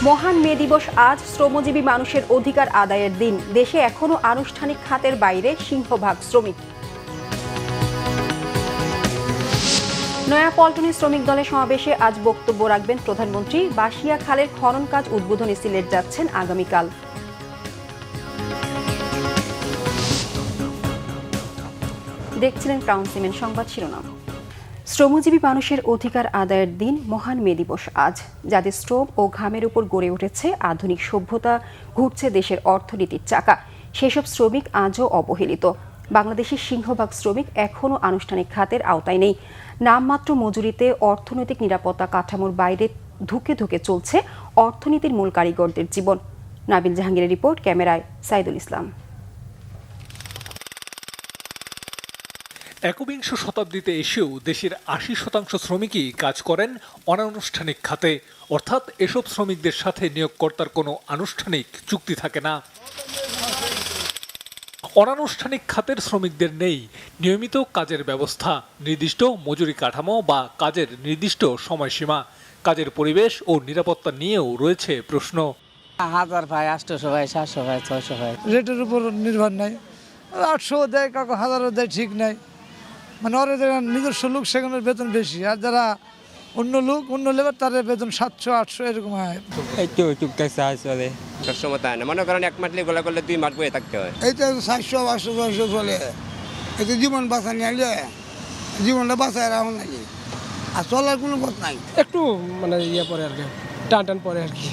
মহান মে দিবস আজ শ্রমজীবী মানুষের অধিকার আদায়ের দিন। দেশে এখনো আনুষ্ঠানিক খাতের বাইরে সিংহভাগ শ্রমিক। নয়াপল্টনে শ্রমিক দলের সমাবেশে আজ বক্তব্য রাখবেন প্রধানমন্ত্রী। বাঁশিয়া খালের খনন কাজ উদ্বোধনে সিলেট যাচ্ছেন আগামীকাল। দেখছিলেন ক্রাউন সিমেন্ট সংবাদ শিরোনাম। শ্রমজীবী মানুষের অধিকার আদায়ের দিন মহান মে দিবস আজ। যাদের শ্রম ও ঘামের উপর গড়ে উঠেছে আধুনিক সভ্যতা, ঘুরছে দেশের অর্থনীতির চাকা, সেসব শ্রমিক আজও অবহেলিত। বাংলাদেশের সিংহভাগ শ্রমিক এখনও আনুষ্ঠানিক খাতের আওতায় নেই। নামমাত্র মজুরিতে অর্থনৈতিক নিরাপত্তা কাঠামোর বাইরে ধুকে ধুকে চলছে অর্থনীতির মূল কারিগরদের জীবন। নাবিল জাহাঙ্গীরের রিপোর্ট, ক্যামেরায় সাইদুল ইসলাম। একবিংশ শতাব্দীতে এসেও দেশের ৮০% শ্রমিকই কাজ করেন অনানুষ্ঠানিক খাতে, অর্থাৎ এসব শ্রমিকদের সাথে নিয়োগকর্তার কোনো আনুষ্ঠানিক চুক্তি থাকে না। অনানুষ্ঠানিক খাতের শ্রমিকদের নেই নিয়মিত কাজের ব্যবস্থা, নির্দিষ্ট মজুরি কাঠামো বা কাজের নির্দিষ্ট সময়সীমা। কাজের পরিবেশ ও নিরাপত্তা নিয়েও রয়েছে প্রশ্ন। 1000 ভাই, 800 ভাই, 700 ভাই, 600 ভাই, রেটের উপর নির্ভর নাই। 800 দেয়, কাউকে 1000 দেয়, ঠিক নাই। মানে ওরা যারা নিজস্ব লোক সেখানে বেতন বেশি, আর যারা অন্য লোক অন্য লেবার তাদের বেতন 700-800 এরকম হয়। সবসময় তাই না, মনে করেন এক মাস গোলা করলে 2 মাস বয়ে থাকতে হয়। এইটা 400-500 চলে, এতে জীবন বাঁচা নিয়ে জীবনটা বাঁচায় রাখুন নাকি, আর চলার কোনো পথ নাই। একটু মানে পরে আর কি, টান পরে আর কি।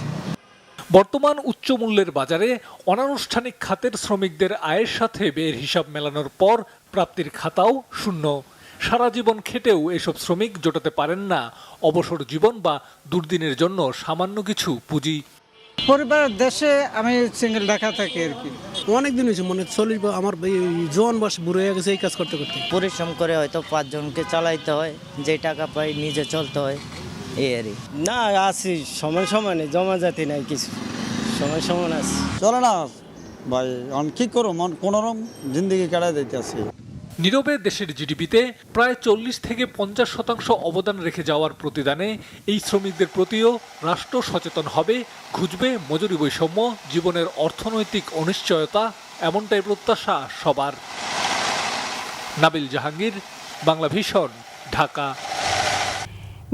বর্তমান উচ্চ মূল্যের বাজারে অনানুষ্ঠানিক খাতের শ্রমিকদের আয়ের সাথে ব্যয়ের হিসাব মেলানোর পর প্রাপ্তির খাতাও শূন্য। সারা জীবন খেটেও এসব শ্রমিক জোটাতে পারেন না অবসর জীবন বা দুর্দিনের জন্য সামান্য কিছু পুঁজি। পরিবারের দেশে আমি সিঙ্গেল ঢাকা থাকি আর কি। অনেক দিন হয়েছে, মানে 40 আমার জোয়ান বয়স বুড়ো হয়ে গেছে এই কাজ করতে করতে। পরিশ্রম করে হয়তো 5 জনকে চালাইতে হয়, যে টাকা পাই নিজে চলতে হয়, এই আর না আছি সময় নেই, জমা জাতি নাই কিছু, সময় আছে চলে না ভাই, কি করো মন কোনোরকম জিন্দগি কাটাই দিতে আছে। নীরবে দেশের জিডিপিতে প্রায় 40-50% অবদান রেখে যাওয়ার প্রতিদানে এই শ্রমিকদের প্রতিও রাষ্ট্র সচেতন হবে, ঘুচবে মজুরি বৈষম্য, জীবনের অর্থনৈতিক অনিশ্চয়তা, এমনটাই প্রত্যাশা সবার। নাবিল জাহাঙ্গীর, বাংলা ভিশন, ঢাকা।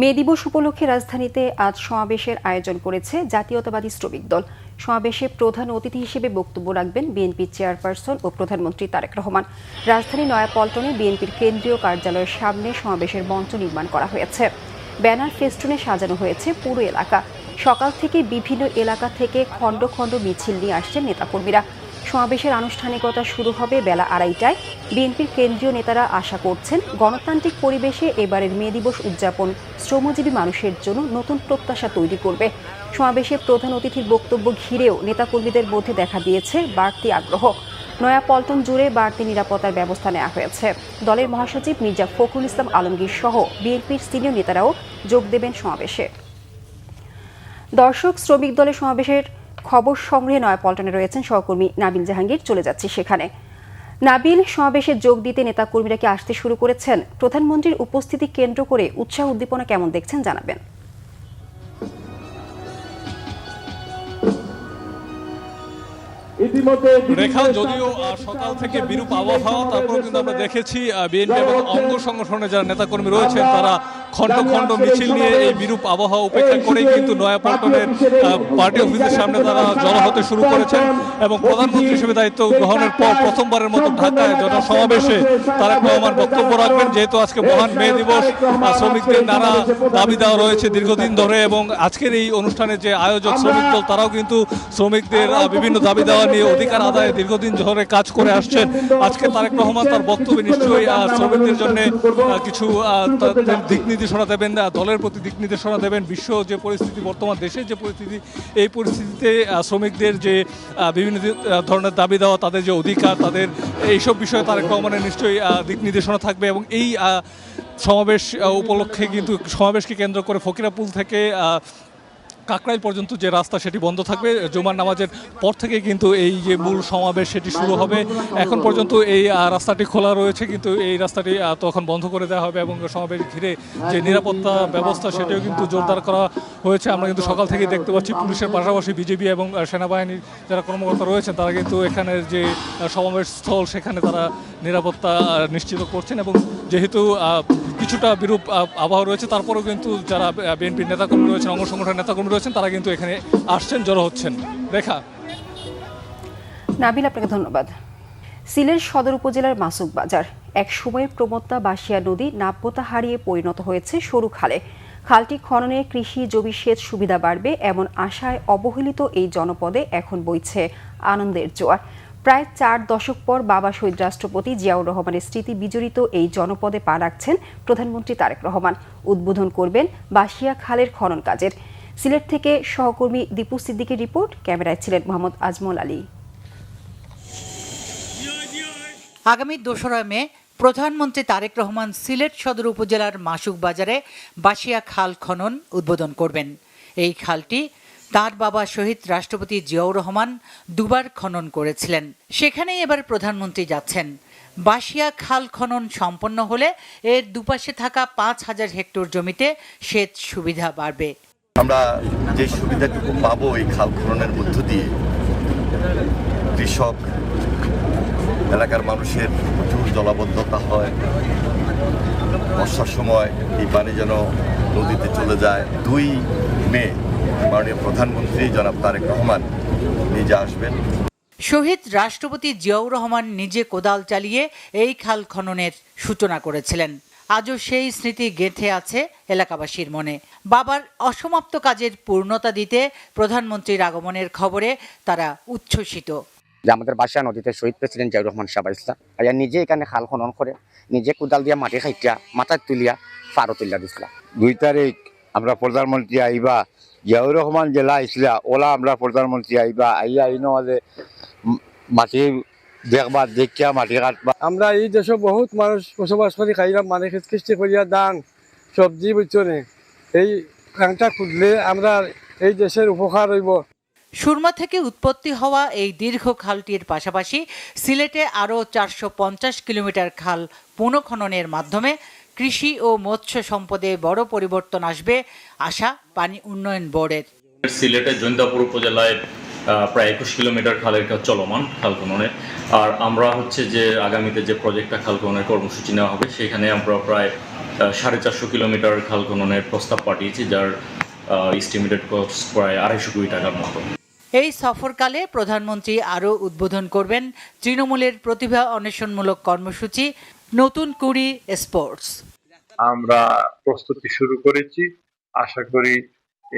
মে দিবস উপলক্ষে রাজধানীতে আজ সমাবেশের আয়োজন করেছে জাতীয়তাবাদী শ্রমিক দল। সমাবেশে প্রধান অতিথি হিসেবে বক্তব্য রাখবেন বিএনপি চেয়ারপারসন ও প্রধানমন্ত্রী তারেক রহমান। রাজধানী নয়াপল্টনে বিএনপির কেন্দ্রীয় কার্যালয়ের সামনে সমাবেশের মঞ্চ নির্মাণ করা হয়েছে। ব্যানার ফেস্টুনে সাজানো হয়েছে পুরো এলাকা। সকাল থেকে বিভিন্ন এলাকা থেকে খণ্ড খণ্ড মিছিল নিয়ে আসছেন নেতাকর্মীরা। সমাবেশের আনুষ্ঠানিকতা শুরু হবে বেলা 2:30টায়। বিএনপির কেন্দ্রীয় নেতারা আশা করছেন গণতান্ত্রিক পরিবেশে এবারের মে দিবস উদযাপন শ্রমজীবী মানুষের জন্য নতুন প্রত্যাশা তৈরি করবে। সমাবেশে প্রধান অতিথির বক্তব্য ঘিরেও নেতাকর্মীদের মধ্যে দেখা দিয়েছে বাড়তি আগ্রহ। নয়াপল্টন জুড়ে বাড়তি নিরাপত্তার ব্যবস্থা নেওয়া হয়েছে। দলের মহাসচিব মির্জা ফখরুল ইসলাম আলমগীর সহ বিএনপির সিনিয়র নেতারাও যোগ দেবেন সমাবেশে। দর্শক, শ্রমিক দলের সমাবেশের খবর সংগ্রহে নয়াপল্টনে রয়েছেন সহকর্মী নাবিল জাহাঙ্গীর। চলে যাচ্ছি সেখানে। নাবিল, সমাবেশে যোগ দিতে নেতাকর্মীরা কি আসতে শুরু করেছেন? প্রধানমন্ত্রীর উপস্থিতি কেন্দ্র করে উৎসাহ উদ্দীপনা কেমন দেখছেন জানাবেন। রেখা, যদিও সকাল থেকে বিরূপ আবহাওয়া, তারপর কিন্তু আমরা দেখেছি বিএনপি এবং অঙ্গ সংগঠনের যারা নেতাকর্মী রয়েছেন তারা খণ্ড খণ্ড মিছিল নিয়ে এই বিরূপ আবহাওয়া উপেক্ষা করেই কিন্তু নয়াপল্টনের পার্টি অফিসের সামনে তারা জড়ো হতে শুরু করেছেন এবং প্রধানমন্ত্রী হিসেবে দায়িত্ব গ্রহণের পর প্রথমবারের মতো ঢাকায় জনসমাবেশে তারেক রহমান বক্তব্য রাখবেন। যেহেতু আজকে মহান মে দিবস, শ্রমিকদের নানা দাবি দেওয়া রয়েছে দীর্ঘদিন ধরে এবং আজকের এই অনুষ্ঠানের যে আয়োজক শ্রমিক দল তারাও কিন্তু শ্রমিকদের বিভিন্ন দাবি দেওয়া নিয়ে অধিকার আদায়ে দীর্ঘদিন ধরে কাজ করে আসছেন। আজকে তারেক রহমান তার বক্তব্যে নিশ্চয়ই শ্রমিকদের জন্য কিছু দিক নির্দেশনা দেবেন, দলের প্রতি দিক নির্দেশনা দেবেন। বিশ্ব যে পরিস্থিতি, বর্তমান দেশের যে পরিস্থিতি, এই পরিস্থিতিতে শ্রমিকদের যে বিভিন্ন ধরনের দাবি দেওয়া, তাদের যে অধিকার, তাদের এইসব বিষয়ে তারেক রহমানের নিশ্চয়ই দিক নির্দেশনা থাকবে এবং এই সমাবেশ উপলক্ষে কিন্তু সমাবেশকে কেন্দ্র করে ফকিরাপুল থেকে কাকরাইল পর্যন্ত যে রাস্তা সেটি বন্ধ থাকবে। জুমার নামাজের পর থেকে কিন্তু এই যে মূল সমাবেশ সেটি শুরু হবে। এখন পর্যন্ত এই রাস্তাটি খোলা রয়েছে, কিন্তু এই রাস্তাটি তখন বন্ধ করে দেওয়া হবে এবং সমাবেশ ঘিরে যে নিরাপত্তা ব্যবস্থা সেটিও কিন্তু জোরদার করা হয়েছে। আমরা কিন্তু সকাল থেকে দেখতে পাচ্ছি পুলিশের পাশাপাশি বিজেপি এবং সেনাবাহিনীর যারা কর্মকর্তা রয়েছেন তারা কিন্তু এখানের যে সমাবেশ স্থল সেখানে তারা নিরাপত্তা নিশ্চিত করছেন। এবং যেহেতু কিছুটা বিরূপ আবহাওয়া রয়েছে, তারপরেও কিন্তু যারা বিএনপির নেতাকর্মী রয়েছেন, অঙ্গ সংগঠনের নেতাকর্মী রয়েছেন, তারা কিন্তু এখানে আসছেন, জড়ো হচ্ছেন। রেখা। নাবিল, আপনাকে ধন্যবাদ। সিলেট সদর উপজেলার মাসুক বাজার এক সময়ের প্রমত্তা বাসিয়া নদী নাব্যতা হারিয়ে পরিণত হয়েছে সরু খালে। খালটি খননে কৃষি জমি সেচ সুবিধা বাড়বে এমন আশায় অবহেলিত এই জনপদে এখন বইছে আনন্দের জোয়ার। প্রায় 4 দশক পর বাবা শহীদ রাষ্ট্রপতি জিয়াউর রহমানের স্মৃতি বিজড়িত এই জনপদে পা রাখছেন প্রধানমন্ত্রী তারেক রহমান। উদ্বোধন করবেন বাসিয়া খালের খনন কাজের। সিলেট থেকে সহকর্মী দীপু সিদ্দিকের রিপোর্ট, ক্যামেরায় ছিলেন মোহাম্মদ আজমল আলী। আগামী 2রা মে প্রধানমন্ত্রী তারেক রহমান সিলেট সদর উপজেলার মাসুক বাজারে বাসিয়া খাল খনন উদ্বোধন করবেন। এই খালটি তার বাবা শহীদ রাষ্ট্রপতি জিয়াউর রহমান দুবার খনন করেছিলেন। সেখানেই এবার প্রধানমন্ত্রী যাচ্ছেন। বাসিয়া খাল খনন সম্পন্ন হলে এর দুপাশে থাকা 5,000 হেক্টর জমিতে সেচ সুবিধা বাড়বে। আমরা যে সুবিধাটুকু পাবো এই খাল খননের মধ্য দিয়ে, কৃষক এলাকার মানুষের প্রচুর জলাবদ্ধতা হয়, বর্ষার সময় এই পানি যেন নদীতে চলে যায়। 2 মে মাননীয় প্রধানমন্ত্রী জনাব তারেক রহমান নিজে আসবেন। শহীদ রাষ্ট্রপতি জিয়াউর রহমান নিজে কোদাল চালিয়ে এই খাল খননের সূচনা করেছিলেন। আজও সেই স্মৃতি গেঁথে আছে এলাকাবাসীর মনে। বাবার অসমাপ্ত কাজের পূর্ণতা দিতে প্রধানমন্ত্রীর আগমনের খবরে তারা উচ্ছ্বসিত। যে আমাদের বাসা নদীতে শহীদ প্রেসিডেন্ট জিয়াউর রহমান সাহেব ইসলাম নিজে এখানে খাল খনন করে নিজে কোদাল দিয়া মাটি খাইটিয়া মাথা তুলিয়া ফারো তুলিয়া দিছিলাম। 2 তারিখ আমরা প্রধানমন্ত্রী আইবা, জিয়াউর রহমান জেলা ইসলা ওলা আমরা প্রধানমন্ত্রী আইবা, আইয়া আইনওয়ালে মাটি দেখবা, দেখিয়া মাটি কাটবা। আমরা এই দেশে বহুত মানুষ বসবাস করি, খাইলাম মানে খ্রিস্টি করিয়া দান সবজি বুঝছনে এই কাংটা খুঁজলে আমরা এই দেশের উপকার হইব। সুরমা থেকে উৎপত্তি হওয়া এই দীর্ঘ খালটির পাশাপাশি সিলেটে আরও 450 কিলোমিটার খাল পুনঃখননের মাধ্যমে কৃষি ও মৎস্য সম্পদে বড় পরিবর্তন আসবে আশা পানি উন্নয়ন বোর্ডের। সিলেটের জৈন্তাপুর উপজেলায় প্রায় 21 কিলোমিটার খালের কাজ চলমান খাল খননের। আর আমরা যে আগামীতে যে প্রজেক্টটা খাল খননের কর্মসূচি নেওয়া হবে সেখানে আমরা প্রায় 450 কিলোমিটার খাল খননের প্রস্তাব পাঠিয়েছি, যার এস্টিমেটেড কস্ট প্রায় 250 কোটি টাকার মতো। এই সফরকালে প্রধানমন্ত্রী আরও উদ্বোধন করবেন তৃণমূলের প্রতিভা অন্বেষণমূলক কর্মসূচি নতুন কুড়ি স্পোর্টস। আমরা প্রস্তুতি শুরু করেছি, আশা করি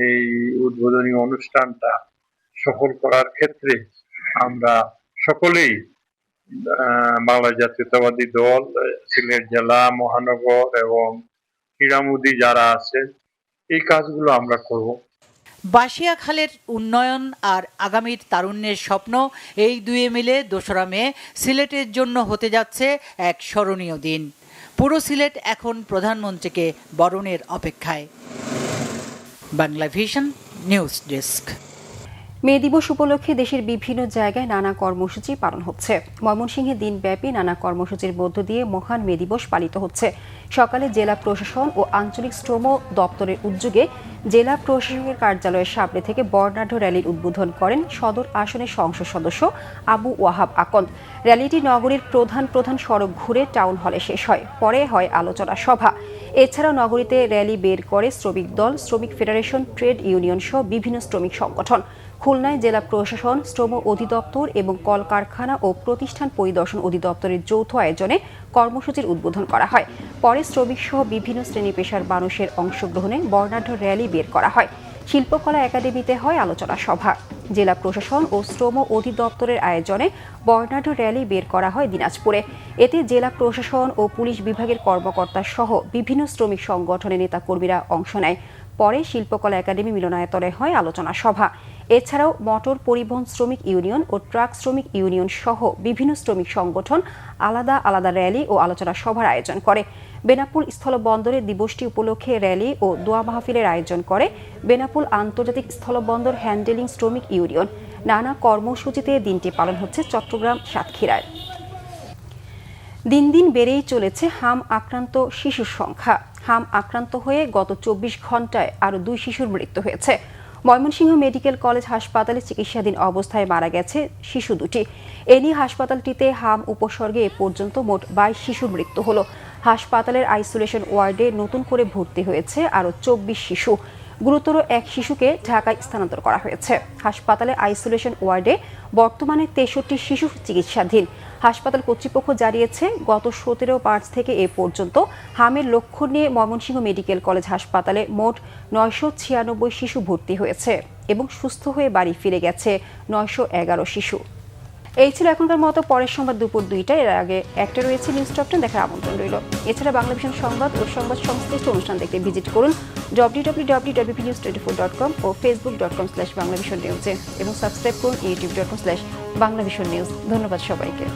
এই উদ্বোধনী অনুষ্ঠানটা সফল করার ক্ষেত্রে আমরা সকলেই বাংলা জাতীয়তাবাদী দল, সিলেট জেলা মহানগর এবং ক্রীড়ামোদী যারা আছে এই কাজগুলো আমরা করব। বাসিয়া খালের উন্নয়ন আর আগামীর তারুণ্যের স্বপ্ন, এই 2 মিলে 2রা মে সিলেটের জন্য হতে যাচ্ছে এক স্মরণীয় দিন। পুরো সিলেট এখন প্রধানমন্ত্রীকে বরণের অপেক্ষায়। Bangla vision news desk. মে দিবস উপলক্ষে দেশের বিভিন্ন জায়গায় নানা কর্মসূচি পালন হচ্ছে। ময়মনসিংহে দিনব্যাপী নানা কর্মসূচির মধ্য দিয়ে মহান মে দিবস পালিত হচ্ছে। সকালে জেলা প্রশাসন ও আঞ্চলিক শ্রম দপ্তরের উদ্যোগে জেলা প্রশাসকের কার্যালয়ের সামনে থেকে বর্ণাঢ্য র্যালির উদ্বোধন করেন সদর আসনের সংসদ সদস্য আবু ওয়াহাব আকন্দ। র্যালিটি নগরীর প্রধান সড়ক ঘুরে টাউন হলে শেষ হয়। পরে হয় আলোচনা সভা। এছাড়াও নগরীতে র্যালি বের করে শ্রমিক দল, শ্রমিক ফেডারেশন, ট্রেড ইউনিয়ন সহ বিভিন্ন শ্রমিক সংগঠন। খুলনায় জেলা প্রশাসন, শ্রম অধিদপ্তর এবং কলকারখানা ও প্রতিষ্ঠান পরিদর্শন অধিদপ্তরের যৌথ আয়োজনে কর্মসূচির উদ্বোধন করা হয়। পরে শ্রমিক সহ বিভিন্ন শ্রেণী পেশার মানুষের অংশগ্রহণে বর্ণাঢ্য র্যালি বের করা হয়। শিল্পকলা একাডেমিতে হয় আলোচনা সভা। জেলা প্রশাসন ও শ্রম অধিদপ্তরের আয়োজনে বর্ণাঢ্য র্যালি বের করা হয় দিনাজপুরে। এতে জেলা প্রশাসন ও পুলিশ বিভাগের কর্মকর্তা সহ বিভিন্ন শ্রমিক সংগঠনের নেতাকর্মীরা অংশ নেয়। পরে শিল্পকলা একাডেমি মিলনায়তনে হয় আলোচনা সভা। এছাড়াও মোটর পরিবহন শ্রমিক ইউনিয়ন ও ট্রাক শ্রমিক ইউনিয়ন সহ বিভিন্ন শ্রমিক সংগঠন আলাদা আলাদা র্যালি ও আলোচনা সভার আয়োজন করে। বেনাপোল স্থলবন্দরের দিবসটি উপলক্ষে র্যালি ও দোয়া মাহফিলের আয়োজন করে বেনাপোল আন্তর্জাতিক স্থলবন্দর হ্যান্ডেলিং শ্রমিক ইউনিয়ন। নানা কর্মসূচিতে দিনটি পালন হচ্ছে চট্টগ্রাম সাতক্ষীরায়। দিন দিন বেড়েই চলেছে হাম আক্রান্ত শিশুর সংখ্যা। হাম আক্রান্ত হয়ে গত 24 ঘন্টায় আরও 2 শিশুর মৃত্যু হয়েছে। ময়মনসিংহ মেডিকেল কলেজ হাসপাতালে চিকিৎসাধীন অবস্থায় মারা গেছে শিশু দুটি। এ নিয়ে হাসপাতালটিতে হাম উপসর্গে এ পর্যন্ত মোট 22 শিশুর মৃত্যু হলো। হাসপাতালের আইসোলেশন ওয়ার্ডে নতুন করে ভর্তি হয়েছে আরও 24 শিশু। গুরুতর এক শিশুকে ঢাকায় স্থানান্তর করা হয়েছে। হাসপাতালে আইসোলেশন ওয়ার্ডে বর্তমানে 63 শিশু চিকিৎসাধীন। হাসপাতাল কর্তৃপক্ষ জানিয়েছে গত 17 মার্চ থেকে এ পর্যন্ত হামের লক্ষণ নিয়ে ময়মনসিংহ মেডিকেল কলেজ হাসপাতালে মোট 996 শিশু ভর্তি হয়েছে এবং সুস্থ হয়ে বাড়ি ফিরে গেছে 911 শিশু। এই ছিল এখনকার মতো। পরের সংবাদ দুপুর 2টায়। এর আগে একটা রয়েছে নিউজ টপ 10 দেখার আমন্ত্রণ রইল। এছাড়া বাংলাভিশন সংবাদ ও সংবাদ সংশ্লিষ্ট অনুষ্ঠান দেখতে ভিজিট করুন www.bpnews24.com ও facebook.com/banglavisionnews এবং সাবস্ক্রাইব করুন youtube.com/banglavisionnews। ধন্যবাদ সবাইকে।